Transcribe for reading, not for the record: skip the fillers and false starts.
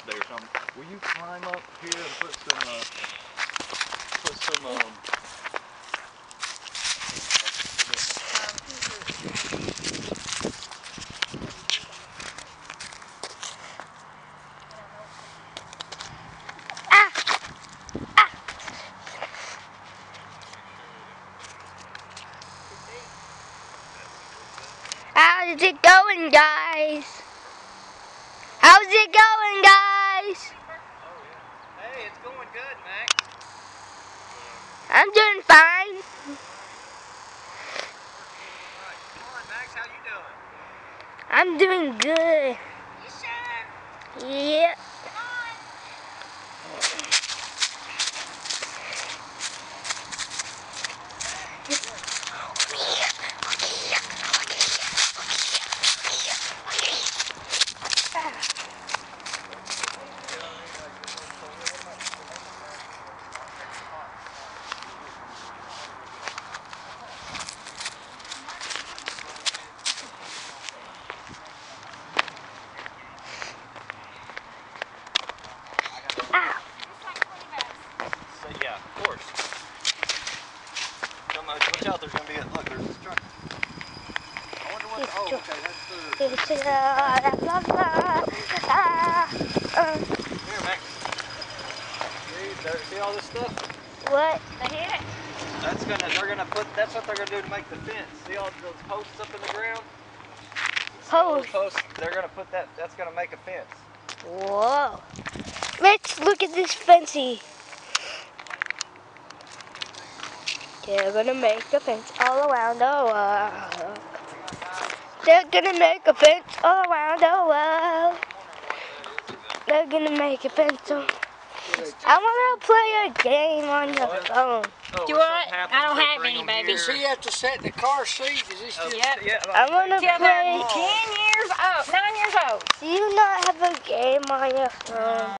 off day or something, will you climb up here and put some How's it going, guys? How's it going, guys? Hey, it's going good, Max. I'm doing fine. Come on, Max, how you doing? I'm doing good. You sure? Yeah. So, yeah, of course. Come on, watch out, there's going to be a, look, there's this truck. I wonder what, oh, okay, that's here, Max. See all this stuff? What? That's what they're gonna do to make the fence. See all those posts up in the ground? Post. Posts, they're gonna put that's gonna make a fence. Whoa. Let's look at this fancy. They're gonna make a fence all around the world. They're gonna make a fence all around the world. They're gonna make a fence. I wanna play a game on your phone. Oh, Do what? I don't have any, baby. Does he have to sit in the car seat? Is he still? Yep. Yeah, I wanna Till play. they're 10 years old, 9 years old. Do you not have a game on your phone?